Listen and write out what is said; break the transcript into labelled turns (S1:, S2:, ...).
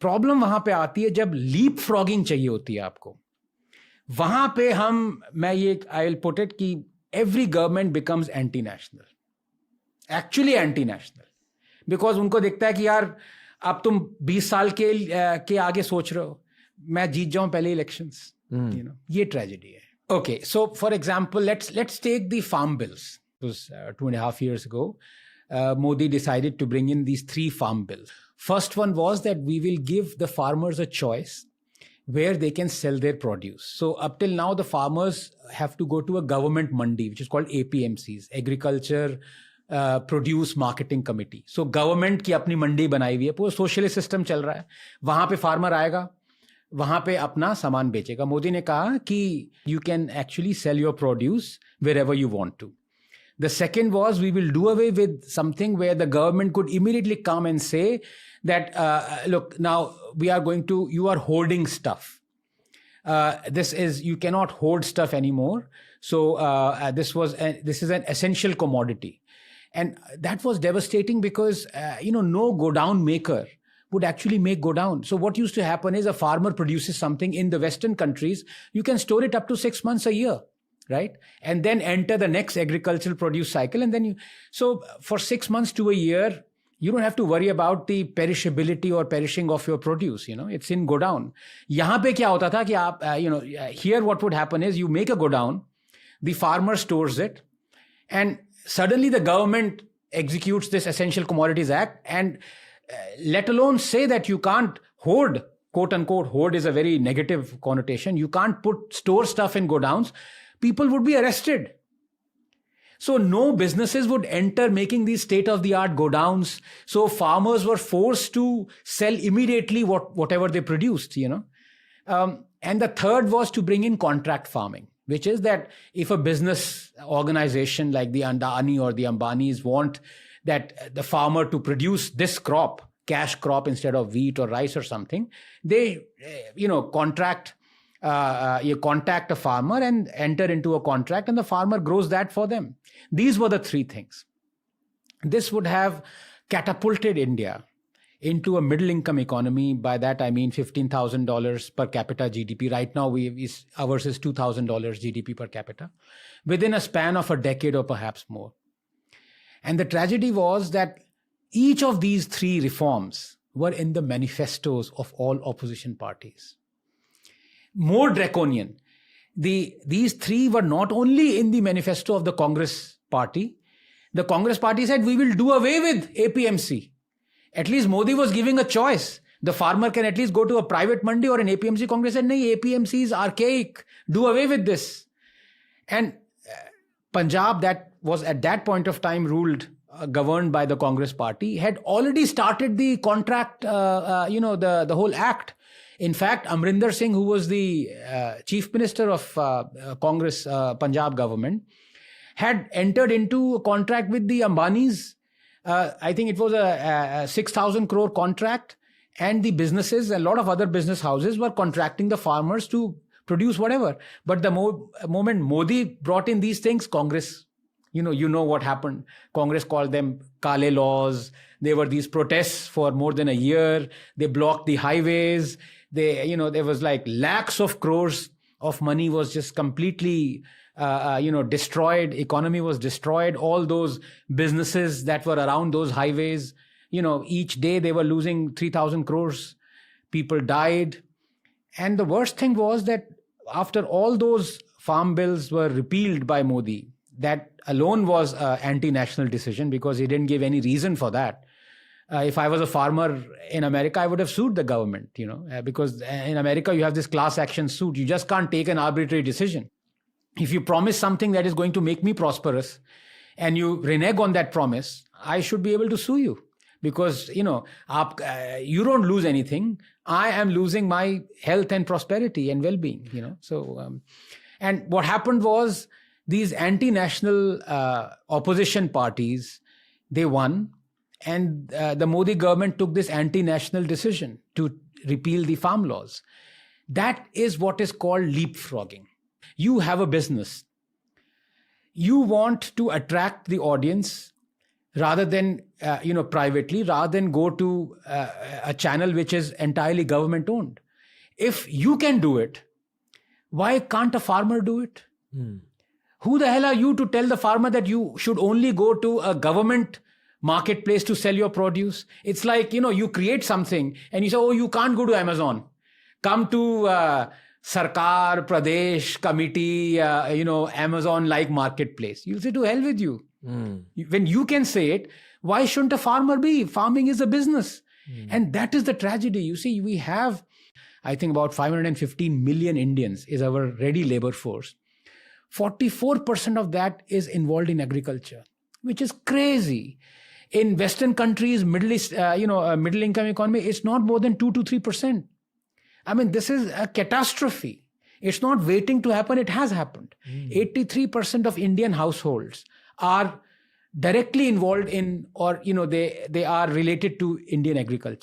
S1: Problem वहां पे आती है जब लीप फ्रॉगिंग चाहिए होती है आपको. वहां पे मैं ये आई विल पुट इट कि every government becomes anti national, actually anti national, because उनको दिखता है कि यार अब तुम 20 साल के आगे सोच रहे हो, मैं जीत जाऊं पहले इलेक्शंस. ये ट्रेजेडी है. Okay, so for example, let's take the farm bills. It was 2.5 years ago. Modi decided to bring in these 3 farm bills. First one was that we will give the farmers a choice where they can sell their produce. So up till now, the farmers have to go to a government mandi, which is called APMCs, Agriculture Produce Marketing Committee. So government की अपनी मंडी बनाई हुई है, पूरा socialist system चल रहा है. वहां पे फार्मर आएगा, वहां पे अपना सामान बेचेगा. मोदी ने कहा कि you can actually sell your produce wherever you want to. The second was we will do away with something where the government could immediately come and say that, look, now we are going to, you are hoarding stuff. You cannot hoard stuff anymore. So this is an essential commodity. And that was devastating because, no go down maker would actually make go down. So what used to happen is a farmer produces something in the Western countries, you can store it up to 6 months a year. Right? And then enter the next agricultural produce cycle. And then so for 6 months to a year, you don't have to worry about the perishability or perishing of your produce. It's in go down. Yahan pe kya hota tha ki aap, here what would happen is you make a go down, the farmer stores it, and suddenly the government executes this Essential Commodities Act, and let alone say that you can't hoard, quote unquote, hoard is a very negative connotation. You can't store stuff in go downs. People would be arrested. So no businesses would enter making these state-of-the-art go-downs. So farmers were forced to sell immediately whatever they produced, And the third was to bring in contract farming, which is that if a business organization like the Adani or the Ambanis want that the farmer to produce this crop, cash crop instead of wheat or rice or something, they, you contact a farmer and enter into a contract, and the farmer grows that for them. These were the 3 things. This would have catapulted India into a middle income economy. By that I mean $15,000 per capita GDP. Right now ours is $2,000 GDP per capita within a span of a decade or perhaps more. And the tragedy was that each of these 3 reforms were in the manifestos of all opposition parties. More draconian. These 3 were not only in the manifesto of the Congress party. The Congress party said, we will do away with APMC. At least Modi was giving a choice. The farmer can at least go to a private mandi or an APMC. Congress said, no, APMC is archaic. Do away with this. And Punjab, that was at that point of time governed by the Congress party, had already started the contract, the whole act. In fact, Amrinder Singh, who was the chief minister of Congress Punjab government, had entered into a contract with the Ambanis. I think it was a 6,000 crore contract, and the businesses, a lot of other business houses were contracting the farmers to produce whatever. But the moment Modi brought in these things, Congress, you know what happened. Congress called them Kale laws. There were these protests for more than a year. They blocked the highways. There was like lakhs of crores of money was just completely, destroyed. Economy was destroyed. All those businesses that were around those highways, each day they were losing 3,000 crores. People died. And the worst thing was that after all those farm bills were repealed by Modi, that alone was an anti-national decision because he didn't give any reason for that. If I was a farmer in America, I would have sued the government, because in America you have this class action suit. You just can't take an arbitrary decision. If you promise something that is going to make me prosperous and you renege on that promise, I should be able to sue you because, you don't lose anything. I am losing my health and prosperity and well-being, So, and what happened was these anti-national opposition parties, they won. And the Modi government took this anti-national decision to repeal the farm laws. That is what is called leapfrogging. You have a business. You want to attract the audience rather than privately, rather than go to a channel which is entirely government owned. If you can do it, why can't a farmer do it? Who the hell are you to tell the farmer that you should only go to a government marketplace to sell your produce? It's like, you create something and you say, oh, you can't go to Amazon. Come to Sarkar, Pradesh, Committee, Amazon-like marketplace. You'll say, to hell with you. When you can say it, why shouldn't a farmer be? Farming is a business. And that is the tragedy. You see, we have, I think about 515 million Indians is our ready labor force. 44% of that is involved in agriculture, which is crazy. In Western countries, middle income economy, it's not more than 2 to 3%. I mean, this is a catastrophe. It's not waiting to happen. It has happened. 83% of Indian households are directly involved in, or they are related to Indian agriculture.